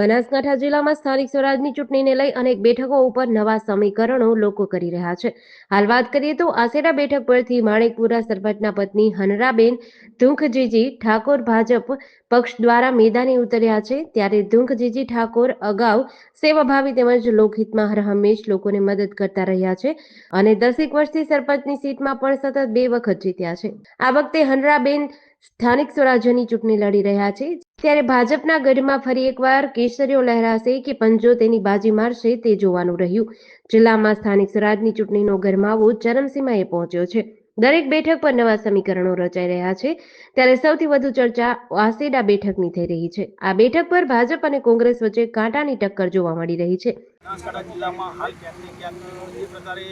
બનાસકાંઠા જિલ્લામાં સ્થાનિક સ્વરાજની ચૂંટણીને લઈ અનેક બેઠકો ઉપર નવા સમીકરણો લોકો કરી રહ્યા છે। હાલ વાત કરીએ તો આસેડા બેઠક પરથી માણેકપુરા સરપંચના પત્ની હનરાબેન ધુંખજીજી ઠાકોર ભાજપ પક્ષ દ્વારા મેદાને ઉતર્યા છે। ત્યારે ધુંખજીજી ઠાકોર અગાઉ સેવાભાવી તેમજ લોકહિતમાં હરહંમેશ લોકોને મદદ કરતા રહ્યા છે અને 10 વર્ષથી સરપંચની સીટમાં પણ સતત 2 વખત જીત્યા છે। આ વખતે હનરાબેન સ્થાનિક સ્વરાજ્યની ચૂંટણી લડી રહ્યા છે। ત્યારે ભાજપના ગઢમાં ફરી એકવાર કેસરીઓ લહેરાશે કે પંજો તેની બાજી મારશે તે જોવાનું રહ્યું। જિલ્લામાં સ્થાનિક સ્વરાજની ચૂંટણીનો ગરમાવો ચરમસીમાએ પહોંચ્યો છે। દરેક બેઠક પર નવા સમીકરણો રચાઈ રહ્યા છે। ત્યારે સૌથી વધુ ચર્ચા આસેડા બેઠકની થઈ રહી છે। આ બેઠક પર ભાજપ અને કોંગ્રેસ વચ્ચે કાંટાની ટક્કર જોવા મળી રહી છે। બનાસકાંઠા જિલ્લામાં હાલ ક્યાંક ને ક્યાંક જે પ્રકારે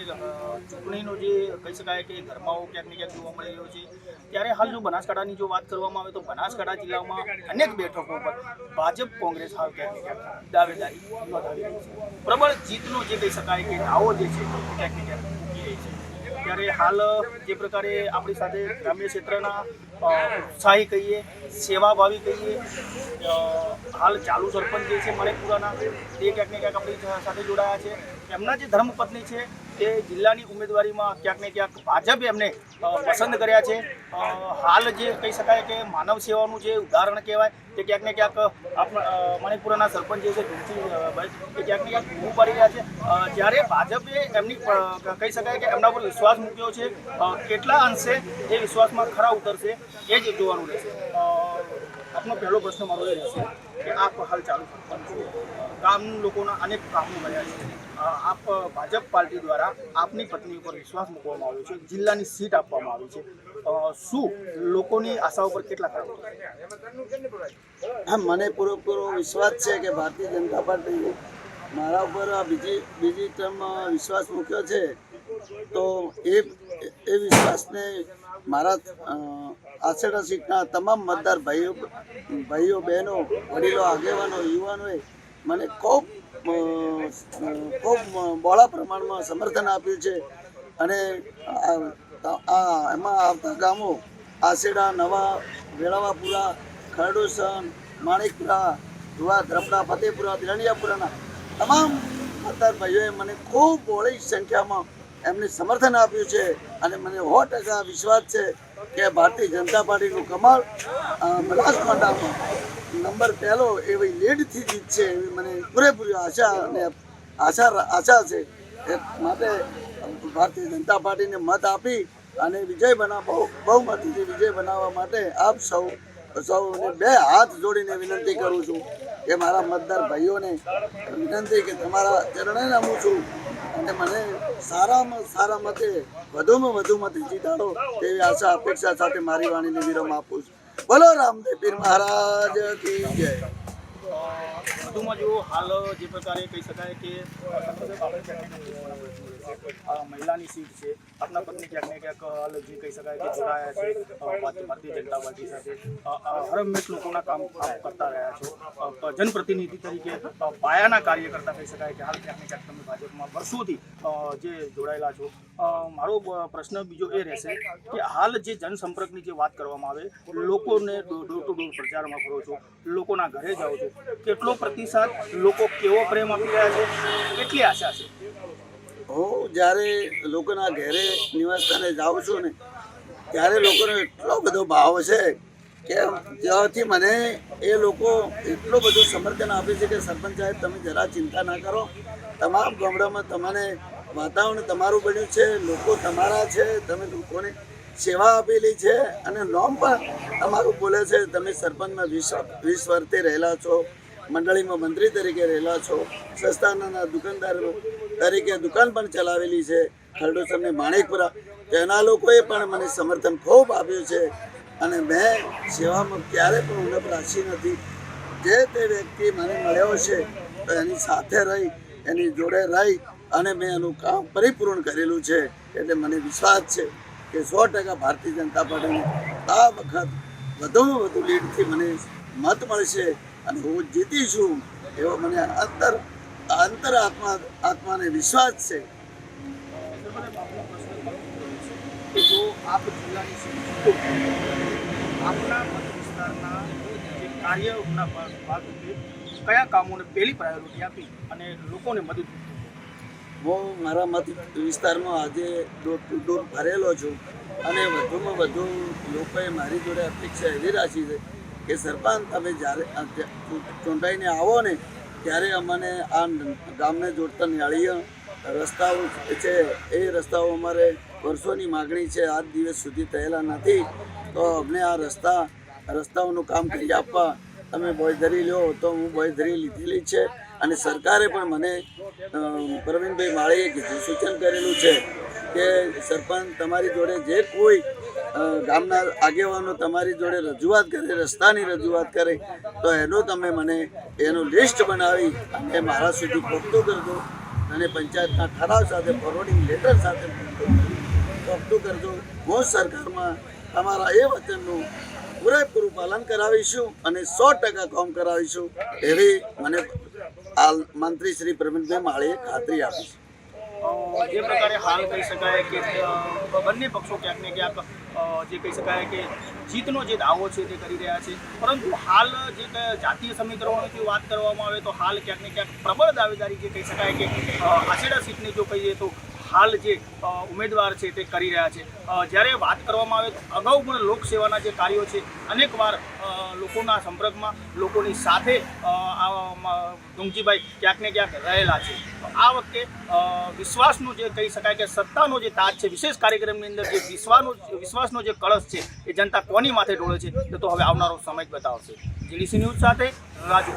ચૂંટણીનો જે કહી શકાય કે ગરમાવો ક્યાંક ને ક્યાંક જોવા મળી રહ્યો છે। ત્યારે હાલ જો બનાસકાંઠાની જો વાત કરવામાં આવે તો બનાસકાંઠા જિલ્લામાં અનેક બેઠકો પર ભાજપ કોંગ્રેસ હાલ ક્યાંક ને ક્યાંક દાવેદારી નોંધાવી રહી છે। પ્રબળ જીતનો જે કહી શકાય કે દાવો જે છે ક્યાંક ને ક્યાંક મૂકી રહી છે। ત્યારે હાલ જે પ્રકારે આપણી સાથે ગ્રામ્ય ક્ષેત્રના ઉત્સાહી કહીએ, સેવાભાવી કહીએ, હાલ ચાલુ સરપંચ જે છે માણેકપુરાના તે ક્યાંક ને ક્યાંક આપણી સાથે જોડાયા છે। એમના જે ધર્મપત્ની છે તે જિલ્લાની ઉમેદવારીમાં ક્યાંક ને ક્યાંક ભાજપે એમને પસંદ કર્યા છે। હાલ જે કહી શકાય કે માનવ સેવાનું જે ઉદાહરણ કહેવાય તે ક્યાંક ને ક્યાંક માણેકપુરાના સરપંચ જે છે ધુંખજીભાઈ તે ક્યાંક ને ક્યાંક પૂરું પાડી રહ્યા છે। જ્યારે ભાજપે એમની કહી શકાય કે એમના પર વિશ્વાસ મૂક્યો છે, કેટલા અંશે એ વિશ્વાસમાં ખરા ઉતરશે એ જ જોવાનું રહેશે। આપનો પહેલો પ્રશ્ન મારો એ રહેશે કે આપ હાલ ચાલુ સરપંચ છો, ગામ લોકોના અનેક કામો કર્યા છે, આપ ભાજપ પાર્ટી દ્વારા આપની પત્ની ઉપર વિશ્વાસ મૂકવામાં આવ્યો છે, જિલ્લાની સીટ આપવામાં આવી છે, શું લોકોની આશાઓ પર કેટલા ખરા ઉતરશે? હા, મને પૂરેપૂરો વિશ્વાસ છે કે ભારતીય જનતા પાર્ટી મારા ઉપર બીજી ટર્મ વિશ્વાસ મૂક્યો છે। તો એ વિશ્વાસને મારા આસેડા સીટના તમામ મતદાર ભાઈઓ બહેનો, વડીલો, આગેવાનો, યુવાનોએ મને ખૂબ બહોળા પ્રમાણમાં સમર્થન આપ્યું છે અને એમાં આવતા ગામો આસેડા, નવા, વેળાવાપુરા, ખરડુસન, માણેકપુરા, ધુવા, ધ્રપડા, ફતેપુરા, દિલણિયાપુરાના તમામ મતદાર ભાઈઓએ મને ખૂબ બહોળી સંખ્યામાં એમને સમર્થન આપ્યું છે અને મને 100% વિશ્વાસ છે કે ભારતીય જનતા પાર્ટીનું કમળ બનાસકાંઠામાં નંબર 1 એવી લીડથી જીતશે એવી મને પૂરેપૂરી આશા છે। એ માટે ભારતીય જનતા પાર્ટીને મત આપી અને બહુમતીથી વિજય બનાવવા માટે આપ સૌને 2 હાથ જોડીને વિનંતી કરું છું કે મારા મતદાર ભાઈઓને વિનંતી કે તમારા ચરણે નમું છું અને મને સારામાં સારા મતે વધુમાં વધુ મતે જીતાડો તેવી આશા અપેક્ષા સાથે મારી વાણીને વિરામ આપું છું। બોલો રામદેવ પીર મહારાજ કી જય। વધુમાં જો હાલ જે પ્રકારે કહી શકાય કે મહિલાની સીટ છે, આપના પત્ની ક્યાંક ને ક્યાંક હાલ જે કહી શકાય કે જોડાયા છે ભારતીય જનતા પાર્ટી સાથે, હરહંમેશ લોકોના કામ કરતા રહ્યા છો, જનપ્રતિનિધિ તરીકે પાયાના કાર્યકર્તા કહી શકાય કે હાલ ક્યાંક ને ક્યાંક તમે ભાજપમાં વર્ષોથી જે જોડાયેલા છો। મારો પ્રશ્ન બીજો એ રહેશે કે હાલ જે જનસંપર્કની જે વાત કરવામાં આવે, લોકોને ડોર ટુ ડોર પ્રચારમાં ફરો છો, લોકોના ઘરે જાઓ છો, કેટલો પ્રતિસાદ, લોકો કેવો પ્રેમ આપી રહ્યા છે, કેટલી આશા છે? હું જ્યારે લોકોના ઘરે નિવાસસ્થાને જાઉં છું ને ત્યારે લોકોનો એટલો બધો ભાવ છે કે ત્યાંથી મને એ લોકો એટલું બધું સમર્થન આપે છે કે સરપંચ સાહેબ તમે જરા ચિંતા ના કરો, તમામ ગામડામાં તમને વાતાવરણ તમારું બન્યું છે, લોકો તમારા છે, તમે લોકોને સેવા આપેલી છે અને નામ પણ તમારું બોલે છે। તમે સરપંચમાં 20 વર્ષથી રહેલા છો, મંડળીમાં મંત્રી તરીકે રહેલા છો, સંસ્થાના દુકાનદાર તરીકે દુકાન પણ ચલાવેલી છે, ખરડુસરની માણેકપુરા, તેના લોકોએ પણ મને સમર્થન ખૂબ આપ્યું છે અને મેં સેવામાં ક્યારે પણ ઉણપ રાખી નથી। જે તે વ્યક્તિ મને મળ્યો છે તો એની સાથે રહી, એની જોડે રહી અને મેં એનું કામ પરિપૂર્ણ કરેલું છે। એટલે મને વિશ્વાસ છે કે 100% ભારતીય જનતા પાર્ટીને આ વખત વધુમાં વધુ લીડથી મને મત મળશે અને હું જીતીશું એવો મને આત્માને વિશ્વાસ છે। જો આપ જિલ્લાની સીટ આપના મત વિસ્તારના જે કાર્યના ભાગરૂપે કયા કામોને પહેલી પ્રાયોરિટી આપી અને લોકોને મદદ હું મારા મત વિસ્તારમાં આજે ડોર ટુ ડોર ફરેલો છું અને વધુમાં વધુ લોકોએ મારી જોડે અપેક્ષા એવી રાખી છે કે સરપંચ તમે જ્યારે ચૂંટાઈને આવો ને ત્યારે અમને આ ગામને જોડતા નાળીય રસ્તાઓ છે એ રસ્તાઓ અમારે વર્ષોની માગણી છે, આજ દિવસ સુધી થયેલા નથી. તો અમને આ રસ્તાઓનું કામ કરી આપવા તમે બોયધરી લો તો હું બોયધરી લીધેલી છે અને સરકારે પણ મને પ્રવીણભાઈ માળીએ કીધું સૂચન કરેલું છે કે સરપંચ તમારી જોડે જે કોઈ ગામના આગેવાનો તમારી જોડે રજૂઆત કરે, રસ્તાની રજૂઆત કરે તો એનું તમે મને એનું લિસ્ટ બનાવી અને મારા સુધી પહોંચતું કરજો અને પંચાયતના ઠરાવ સાથે ફોરવર્ડિંગ લેટર સાથે પહોંચતું કરજો. હું સરકારમાં તમારા એ વચનનું પૂરેપૂરું પાલન કરાવીશું અને 100% કામ કરાવીશું એવી મને મંત્રી શ્રી પ્રવીણભાઈ માળીએ ખાતરી આપી છે. જે પ્રકારે હાલ કહી શકાય કે બંને પક્ષો ક્યાંક ને ક્યાંક જે કહી શકાય કે જીતનો જે દાવો છે તે કરી રહ્યા છે, પરંતુ હાલ જે જાતીય સમીકરણોની વાત કરવામાં આવે તો હાલ ક્યાંક ને ક્યાંક પ્રબળ દાવેદારી જે કહી શકાય કે આશેડા સીટને જો કહીએ તો હાલ જે ઉમેદવાર છે તે કરી રહ્યા છે. જ્યારે વાત કરવામાં આવે તો અગાઉ પણ લોકસેવાના જે કાર્યો છે અનેકવાર લોકોના સંપર્કમાં લોકોની સાથે ધુમજીભાઈ ક્યાંક ને ક્યાંક રહેલા છે. આ વખતે વિશ્વાસનો જે કહી શકાય કે સત્તાનો જે તાજ છે, વિશેષ કાર્યક્રમની અંદર જે વિશ્વાસનો જે કળશ છે એ જનતા કોની માથે ઢોળે છે તે તો હવે આવનારો સમય જ બતાવશે. જીડીસી ન્યૂઝ સાથે રાજુ.